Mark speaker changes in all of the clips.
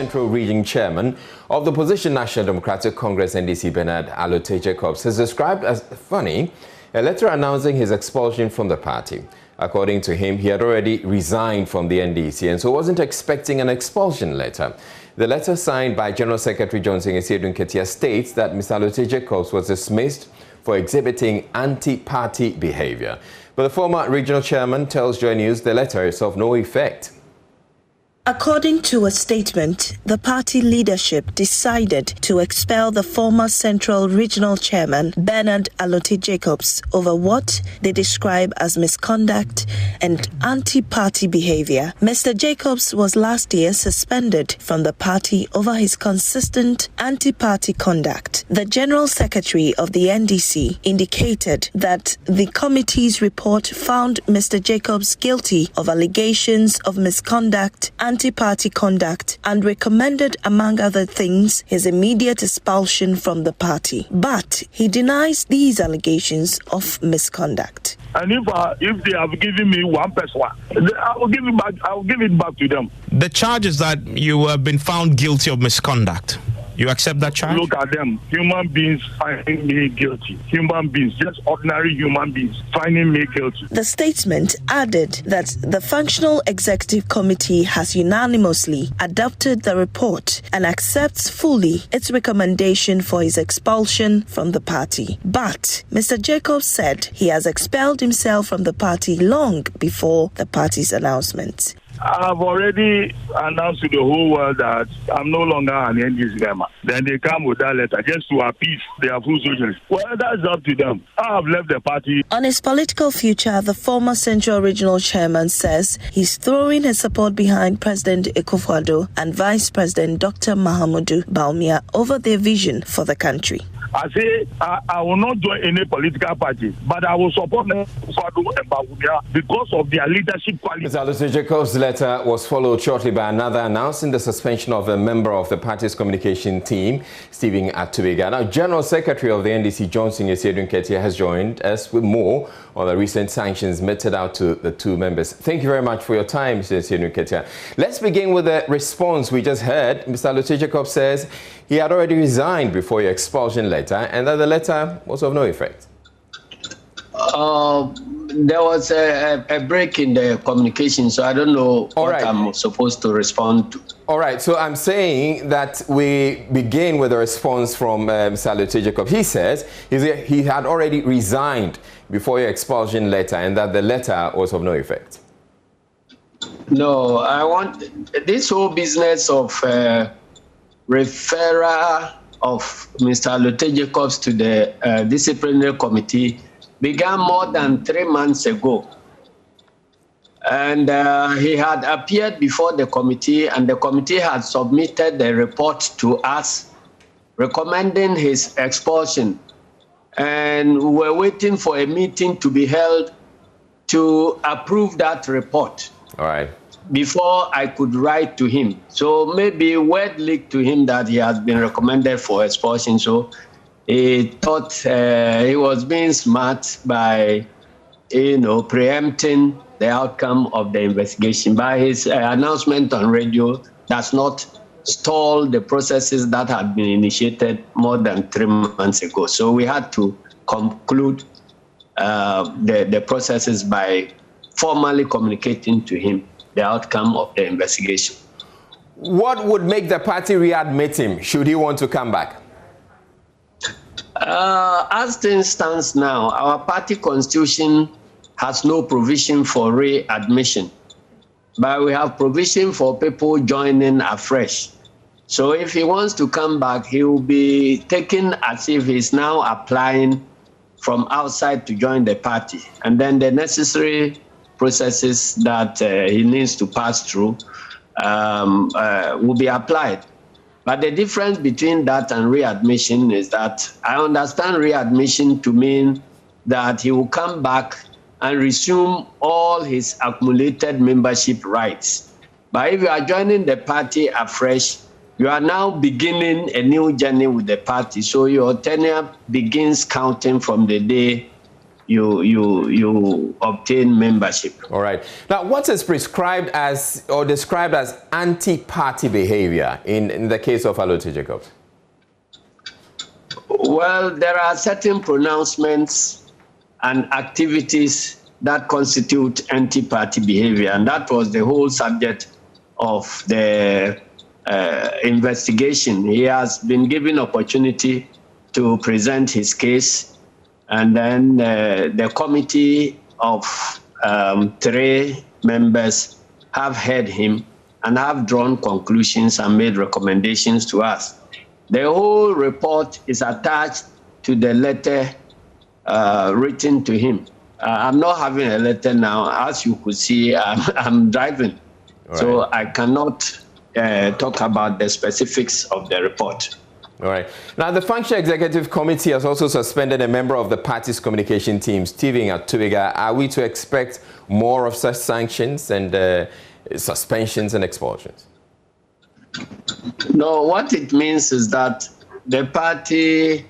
Speaker 1: Central Region Chairman of the opposition National Democratic Congress NDC, Bernard Allotey Jacobs, has described as funny a letter announcing his expulsion from the party. According to him, he had already resigned from the NDC and so wasn't expecting an expulsion letter. The letter signed by General Secretary Johnson Ketia states that Mr. Allotey Jacobs was dismissed for exhibiting anti-party behavior. But the former regional chairman tells Joy News the letter is of no effect.
Speaker 2: According to a statement, the party leadership decided to expel the former Central Regional Chairman, Bernard Allotey Jacobs, over what they describe as misconduct and anti-party behavior. Mr. Jacobs was last year suspended from the party over his consistent anti-party conduct. The General Secretary of the NDC indicated that the committee's report found Mr. Jacobs guilty of allegations of misconduct, anti-party conduct, and recommended, among other things, his immediate expulsion from the party. But he denies these allegations of misconduct.
Speaker 3: And if they have given me 1+1, I will give it back. I will give it back to them.
Speaker 4: The charge is that you have been found guilty of misconduct. You accept that charge?
Speaker 3: Look at them. Human beings finding me guilty. Human beings, just ordinary human beings finding me guilty.
Speaker 2: The statement added that the Functional Executive Committee has unanimously adopted the report and accepts fully its recommendation for his expulsion from the party. But Mr. Jacobs said he has expelled himself from the party long before the party's announcement.
Speaker 3: I've already announced to the whole world that I'm no longer an NDC member. Then they come with that letter just to appease their full socialists. Well, that's up to them. I have left the party.
Speaker 2: On his political future, the former Central Regional Chairman says he's throwing his support behind President Akufo-Addo and Vice President Dr. Mahamudu Bawumia over their vision for the country.
Speaker 3: I say I will not join any political party, but I will support Akufo-Addo and Bawumia because of their leadership quality.
Speaker 1: Mr. Allotey Jacobs' letter was followed shortly by another announcing the suspension of a member of the party's communication team, Stephen Atubiga. Now, General Secretary of the NDC, Johnson Ketia, has joined us with more on the recent sanctions meted out to the two members. Thank you very much for your time, Mr. Ketia. Let's begin with the response we just heard. Mr. Allotey Jacobs says he had already resigned before your expulsion letter and that the letter was of no effect.
Speaker 5: There was a break in the communication, so I don't know what I'm supposed to respond to.
Speaker 1: All right, so I'm saying that we begin with a response from Mr. Allotey Jacobs. He says he had already resigned before your expulsion letter and that the letter was of no effect.
Speaker 5: No, I want this whole business of referral of Mr. Allotey Jacobs to the disciplinary committee began more than 3 months ago. And he had appeared before the committee, and the committee had submitted the report to us recommending his expulsion. And we were waiting for a meeting to be held to approve that report.
Speaker 1: All right.
Speaker 5: Before I could write to him. So maybe word leaked to him that he has been recommended for expulsion. So he thought he was being smart by, preempting the outcome of the investigation. But his announcement on radio does not stall the processes that had been initiated more than 3 months ago. So we had to conclude the processes by formally communicating to him the outcome of the investigation.
Speaker 1: What would make the party readmit him should he want to come back?
Speaker 5: As things stand now, our party constitution has no provision for readmission, but we have provision for people joining afresh. So if he wants to come back, he will be taken as if he's now applying from outside to join the party. And then the necessary processes that he needs to pass through will be applied. But the difference between that and readmission is that I understand readmission to mean that he will come back and resume all his accumulated membership rights. But if you are joining the party afresh, you are now beginning a new journey with the party. So your tenure begins counting from the day you obtain membership.
Speaker 1: All right. Now, what is prescribed as or described as anti-party behavior in the case of Allotey Jacobs?
Speaker 5: Well, there are certain pronouncements and activities that constitute anti-party behavior, and that was the whole subject of the investigation. He has been given opportunity to present his case, and then the committee of 3 members have heard him and have drawn conclusions and made recommendations to us. The whole report is attached to the letter written to him. I'm not having a letter now. As you could see, I'm driving. Right. So I cannot talk about the specifics of the report.
Speaker 1: All right. Now, the Functional Executive Committee has also suspended a member of the party's communication team, Stephen Atubiga. Are we to expect more of such sanctions and suspensions and expulsions?
Speaker 5: No, what it means is that the party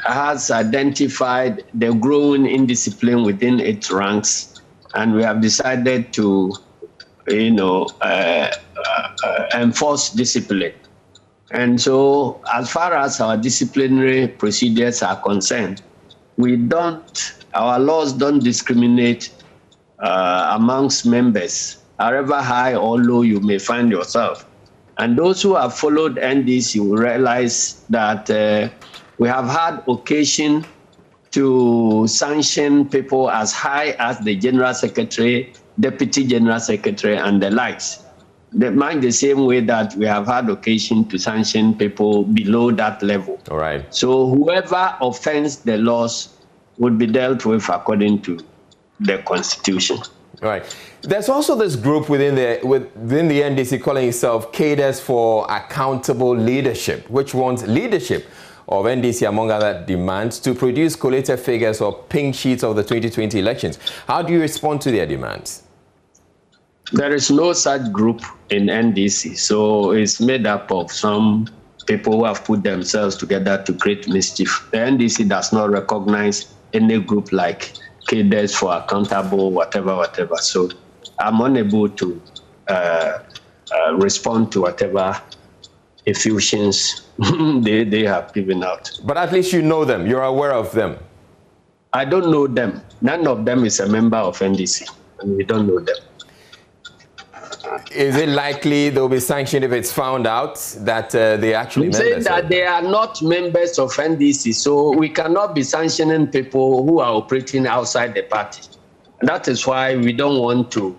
Speaker 5: has identified the growing indiscipline within its ranks, and we have decided to, enforce discipline. And so, as far as our disciplinary procedures are concerned, our laws don't discriminate amongst members, however high or low you may find yourself. And those who have followed NDC will realize that we have had occasion to sanction people as high as the General Secretary, Deputy General Secretary, and the likes. Mind the same way that we have had occasion to sanction people below that level.
Speaker 1: All right.
Speaker 5: So whoever offends the laws would be dealt with according to the Constitution.
Speaker 1: All right. There's also this group within the NDC calling itself Cadres for Accountable Leadership, which wants leadership of NDC, among other demands, to produce collated figures or pink sheets of the 2020 elections. How do you respond to their demands?
Speaker 5: There is no such group in NDC, so it's made up of some people who have put themselves together to create mischief. The NDC does not recognize any group like Cadres for Accountable, whatever. So I'm unable to respond to whatever effusions they have given out.
Speaker 1: But at least you know them. You're aware of them.
Speaker 5: I don't know them. None of them is a member of NDC, and we don't know them.
Speaker 1: Is it likely they'll be sanctioned if it's found out that they actually members?
Speaker 5: We say that they are not members of NDC, so we cannot be sanctioning people who are operating outside the party. That is why we don't want to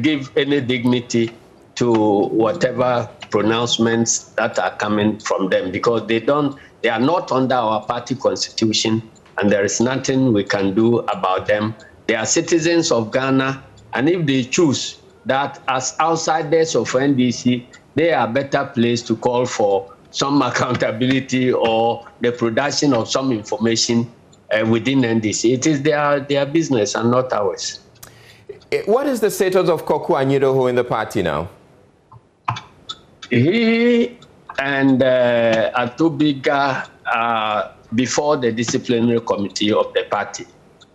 Speaker 5: give any dignity to whatever pronouncements that are coming from them, because they are not under our party constitution, and there is nothing we can do about them. They are citizens of Ghana, and if they choose that as outsiders of NDC, they are better placed to call for some accountability or the production of some information within NDC. It is their business and not ours.
Speaker 1: What is the status of Koku Anyidoho in the party now?
Speaker 5: He and Atubiga are before the disciplinary committee of the party.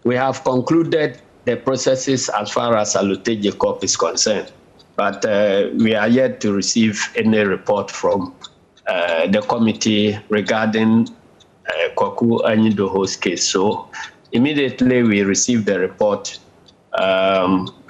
Speaker 5: We have concluded the processes as far as Allotey Jacobs is concerned, but we are yet to receive any report from the committee regarding Koku Anyidoho's case. So immediately we receive the report,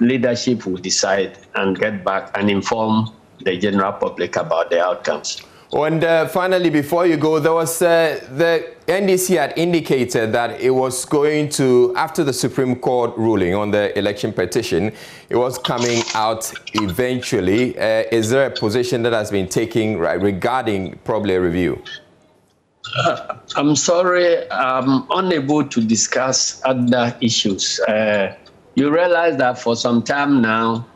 Speaker 5: leadership will decide and get back and inform the general public about the outcomes.
Speaker 1: And finally, before you go, there was the NDC had indicated that it was going to, after the Supreme Court ruling on the election petition, it was coming out eventually. Is there a position that has been taken regarding probably a review?
Speaker 5: I'm sorry, I'm unable to discuss other issues. You realize that for some time now,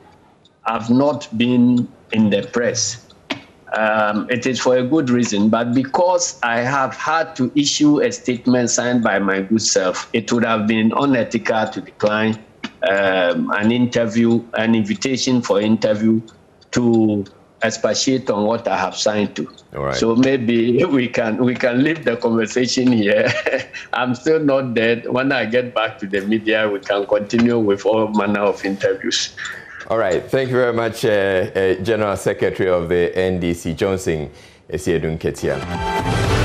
Speaker 5: I've not been in the press. It is for a good reason, but because I have had to issue a statement signed by my good self, it would have been unethical to decline an invitation for interview to expatiate on what I have signed to.
Speaker 1: All right.
Speaker 5: So maybe we can leave the conversation here. I'm still not dead. When I get back to the media, we can continue with all manner of interviews.
Speaker 1: All right. Thank you very much, General Secretary of the NDC, Johnson Esiedun Ketia.